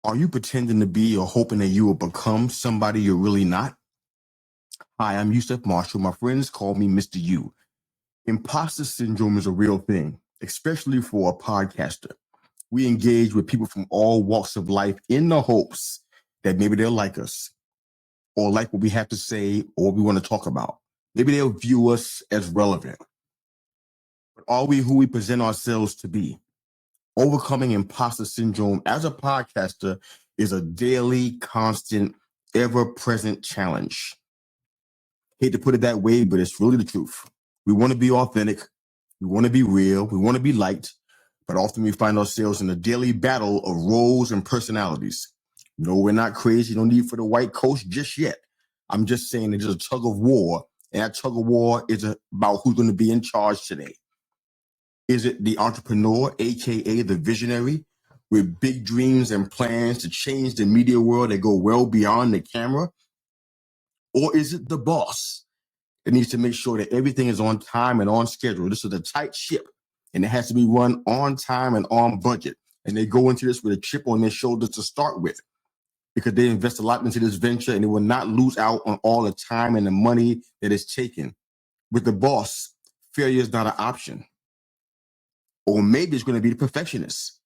Are you pretending to be or hoping that you will become somebody you're really not? Hi, I'm Yusuf Marshall. My friends call me Mista Yu. Imposter syndrome is a real thing, especially for a podcaster. We engage with people from all walks of life in the hopes that maybe they'll like us or like what we have to say or what we want to talk about. Maybe they'll view us as relevant. But are we who we present ourselves to be? Overcoming imposter syndrome as a podcaster is a daily, constant, ever-present challenge. Hate to put it that way, but it's really the truth. We want to be authentic. We want to be real. We want to be liked. But often we find ourselves in a daily battle of roles and personalities. No, we're not crazy. No need for the white coat just yet. I'm just saying it's a tug of war. And that tug of war is about who's going to be in charge today. Is it the entrepreneur, aka the visionary, with big dreams and plans to change the media world that go well beyond the camera? Or is it the boss that needs to make sure that everything is on time and on schedule? This is a tight ship, and it has to be run on time and on budget. And they go into this with a chip on their shoulders to start with, because they invest a lot into this venture and they will not lose out on all the time and the money that is taken. With the boss, failure is not an option. Or maybe it's going to be the perfectionist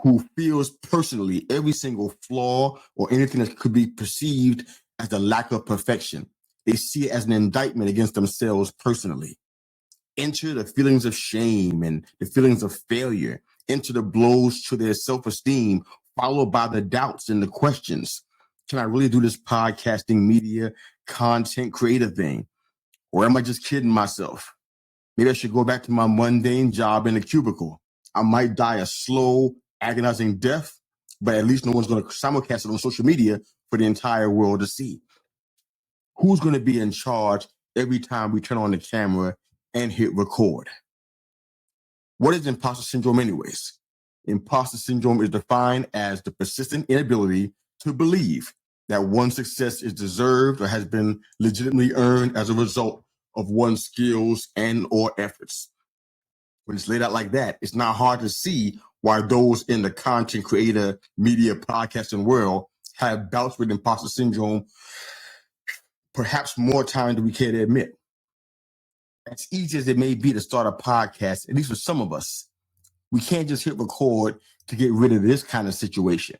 who feels personally every single flaw or anything that could be perceived as a lack of perfection. They see it as an indictment against themselves personally. Enter the feelings of shame and the feelings of failure. Enter the blows to their self-esteem, followed by the doubts and the questions. Can I really do this podcasting, media, content, creative thing? Or am I just kidding myself? Maybe I should go back to my mundane job in the cubicle. I might die a slow, agonizing death, but at least no one's going to simulcast it on social media for the entire world to see. Who's going to be in charge every time we turn on the camera and hit record? What is imposter syndrome anyways? Imposter syndrome is defined as the persistent inability to believe that one's success is deserved or has been legitimately earned as a result of one's skills and or efforts. When it's laid out like that, it's not hard to see why those in the content creator, media, podcasting world have bouts with imposter syndrome perhaps more time than we care to admit. As easy as it may be to start a podcast, at least for some of us, we can't just hit record to get rid of this kind of situation.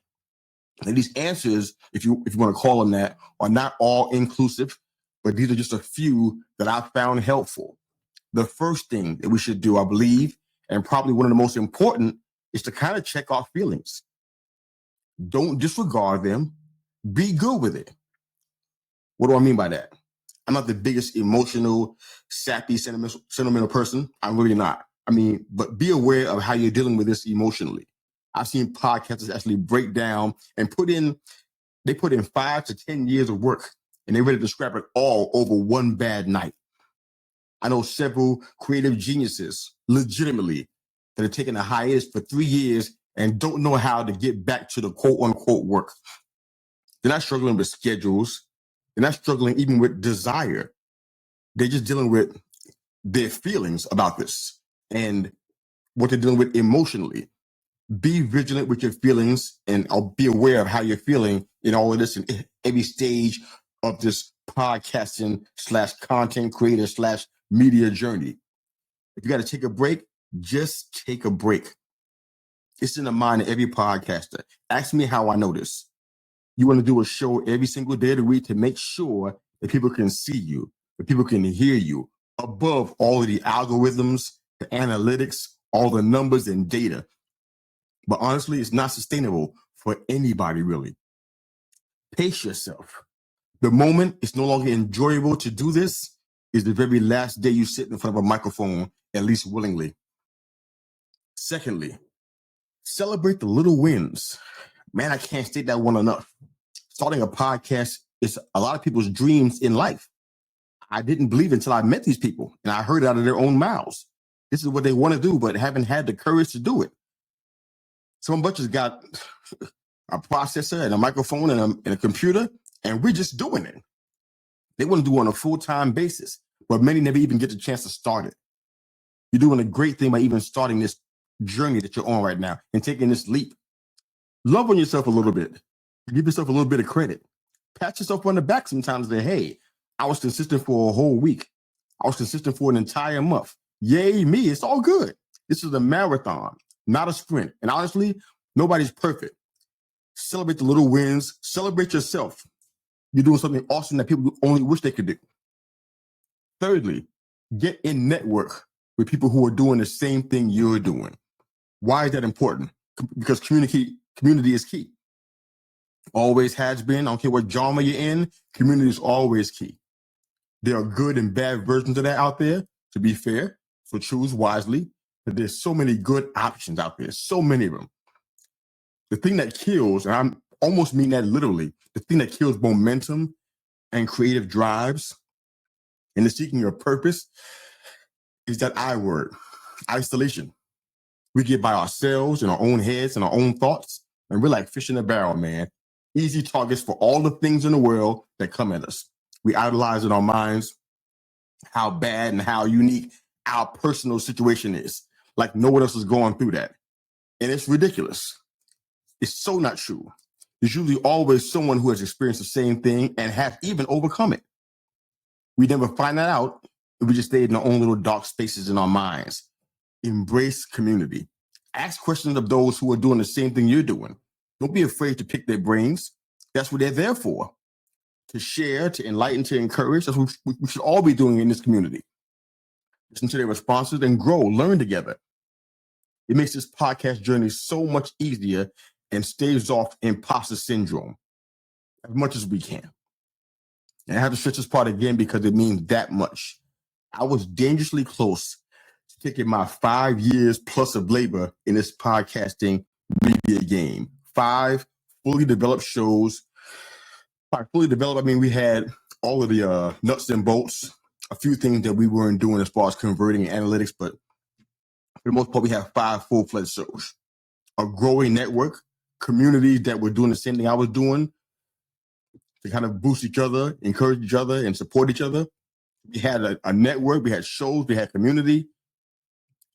And these answers, if you want to call them that, are not all inclusive, but these are just a few that I found helpful. The first thing that we should do, I believe, and probably one of the most important, is to kind of check our feelings. Don't disregard them. Be good with it. What do I mean by that? I'm not the biggest emotional, sappy, sentimental person. I'm really not. But be aware of how you're dealing with this emotionally. I've seen podcasters actually break down and put in 5 to 10 years of work, and they're ready to scrap it all over one bad night. I know several creative geniuses, legitimately, that have taken a hiatus for 3 years and don't know how to get back to the quote unquote work. They're not struggling with schedules. They're not struggling even with desire. They're just dealing with their feelings about this and what they're dealing with emotionally. Be vigilant with your feelings and be aware of how you're feeling in all of this in every stage of this podcasting / content creator / media journey. If you got to take a break, just take a break. It's in the mind of every podcaster. Ask me how I know this. You want to do a show every single day of the week to make sure that people can see you, that people can hear you, above all of the algorithms, the analytics, all the numbers and data. But honestly, it's not sustainable for anybody, really. Pace yourself. The moment it's no longer enjoyable to do this is the very last day you sit in front of a microphone, at least willingly. Secondly, celebrate the little wins. Man, I can't state that one enough. Starting a podcast is a lot of people's dreams in life. I didn't believe until I met these people and I heard it out of their own mouths. This is what they want to do, but haven't had the courage to do it. Some bunches got a processor and a microphone and a computer, and we're just doing it. They want to do it on a full-time basis, but many never even get the chance to start it. You're doing a great thing by even starting this journey that you're on right now and taking this leap. Love on yourself a little bit. Give yourself a little bit of credit. Pat yourself on the back sometimes and say, hey, I was consistent for a whole week. I was consistent for an entire month. Yay, me. It's all good. This is a marathon, not a sprint. And honestly, nobody's perfect. Celebrate the little wins. Celebrate yourself. You're doing something awesome that people only wish they could do. Thirdly, get in network with people who are doing the same thing you're doing. Why is that important? Because community is key. Always has been. I don't care what genre you're in, community is always key. There are good and bad versions of that out there, to be fair, so choose wisely. But there's so many good options out there, so many of them. The thing that kills, and I'm almost mean that literally, the thing that kills momentum and creative drives and the seeking your purpose is that I word, isolation. We get by ourselves in our own heads and our own thoughts, and we're like fish in a barrel, man. Easy targets for all the things in the world that come at us. We idolize in our minds how bad and how unique our personal situation is. Like no one else is going through that. And it's ridiculous. It's so not true. There's usually always someone who has experienced the same thing and has even overcome it. We never find that out if we just stay in our own little dark spaces in our minds. Embrace community. Ask questions of those who are doing the same thing you're doing. Don't be afraid to pick their brains. That's what they're there for. To share, to enlighten, to encourage. That's what we should all be doing in this community. Listen to their responses and grow, learn together. It makes this podcast journey so much easier and staves off imposter syndrome as much as we can. And I have to stretch this part again because it means that much. I was dangerously close to taking my 5 years plus of labor in this podcasting media game. 5 fully developed shows. By fully developed, I mean we had all of the nuts and bolts, a few things that we weren't doing as far as converting and analytics, but for the most part, we have 5 full-fledged shows. A growing network, communities that were doing the same thing I was doing to kind of boost each other, encourage each other, and support each other. We had a network, we had shows, we had community,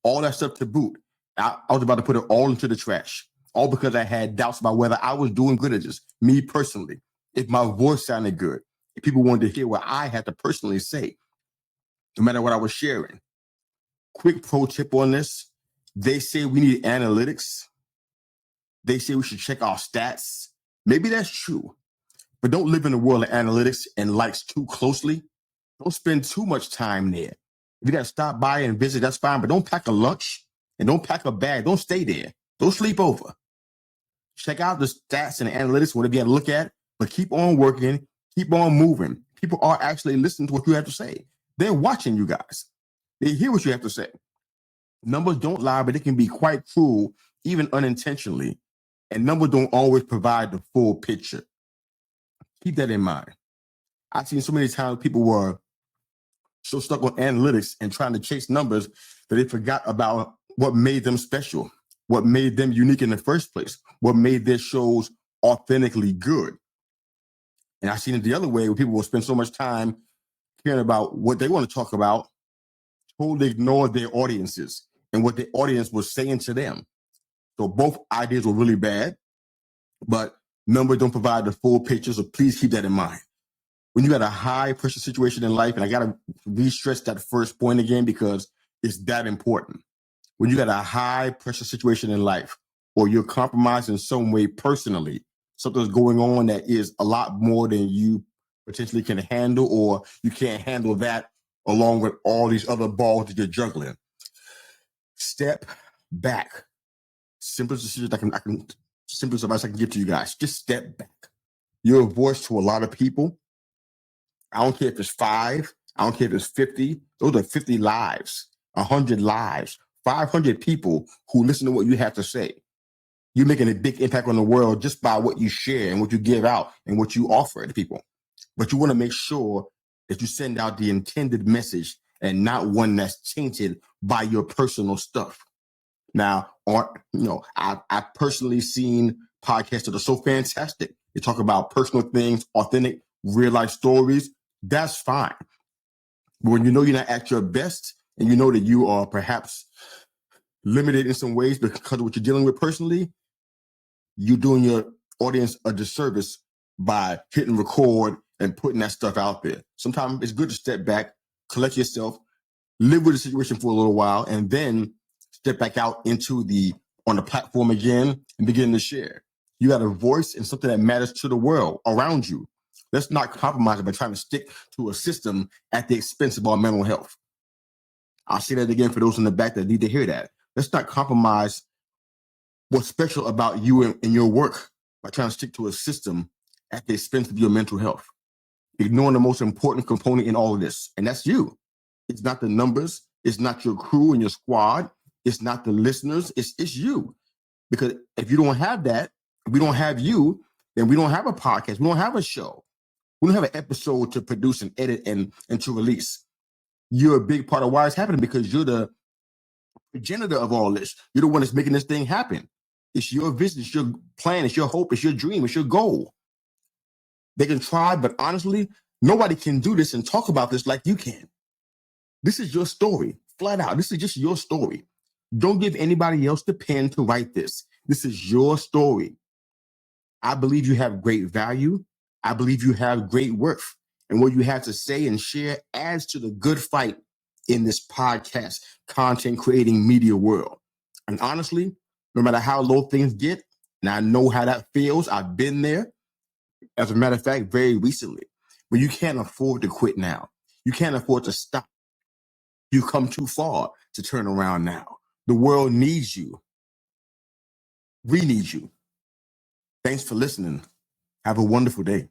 all that stuff to boot. I was about to put it all into the trash, all because I had doubts about whether I was doing good at this, me personally, if my voice sounded good, if people wanted to hear what I had to personally say, no matter what I was sharing. Quick pro tip on this. They say we need analytics. They say we should check our stats. Maybe that's true, but don't live in the world of analytics and likes too closely. Don't spend too much time there. If you got to stop by and visit, that's fine, but don't pack a lunch and don't pack a bag. Don't stay there. Don't sleep over. Check out the stats and the analytics, whatever you got to look at, but keep on working, keep on moving. People are actually listening to what you have to say. They're watching you guys. They hear what you have to say. Numbers don't lie, but they can be quite cruel, even unintentionally. And numbers don't always provide the full picture. Keep that in mind. I've seen so many times people were so stuck on analytics and trying to chase numbers that they forgot about what made them special, what made them unique in the first place, what made their shows authentically good. And I've seen it the other way where people will spend so much time caring about what they want to talk about, totally ignore their audiences and what the audience was saying to them. So both ideas were really bad, but numbers don't provide the full picture, so please keep that in mind. When you got a high pressure situation in life, and I got to re-stress that first point again because it's that important. When you got a high pressure situation in life, or you're compromised in some way personally, something's going on that is a lot more than you potentially can handle, or you can't handle that along with all these other balls that you're juggling. Step back. Simplest decision simplest advice I can give to you guys. Just step back. You're a voice to a lot of people. I don't care if it's 5. I don't care if it's 50. Those are 50 lives, 100 lives, 500 people who listen to what you have to say. You're making a big impact on the world just by what you share and what you give out and what you offer to people. But you want to make sure that you send out the intended message and not one that's tainted by your personal stuff. Now, I've personally seen podcasts that are so fantastic. They talk about personal things, authentic, real life stories. That's fine. But when you know you're not at your best and you know that you are perhaps limited in some ways because of what you're dealing with personally, you're doing your audience a disservice by hitting record and putting that stuff out there. Sometimes it's good to step back, collect yourself, live with the situation for a little while, and then step back out on the platform again and begin to share. You got a voice and something that matters to the world around you. Let's not compromise by trying to stick to a system at the expense of our mental health. I'll say that again for those in the back that need to hear that. Let's not compromise what's special about you and your work by trying to stick to a system at the expense of your mental health. Ignoring the most important component in all of this, and that's you. It's not the numbers. It's not your crew and your squad. It's not the listeners. It's you. Because if you don't have that, if we don't have you, then we don't have a podcast. We don't have a show. We don't have an episode to produce and edit and to release. You're a big part of why it's happening because you're the progenitor of all this. You're the one that's making this thing happen. It's your vision. It's your plan. It's your hope. It's your dream. It's your goal. They can try, but honestly, nobody can do this and talk about this like you can. This is your story, flat out. This is just your story. Don't give anybody else the pen to write this. This is your story. I believe you have great value. I believe you have great worth. And what you have to say and share adds to the good fight in this podcast, content creating media world. And honestly, no matter how low things get, and I know how that feels, I've been there. As a matter of fact, very recently, but you can't afford to quit now. You can't afford to stop. You come too far to turn around now. The world needs you. We need you. Thanks for listening. Have a wonderful day.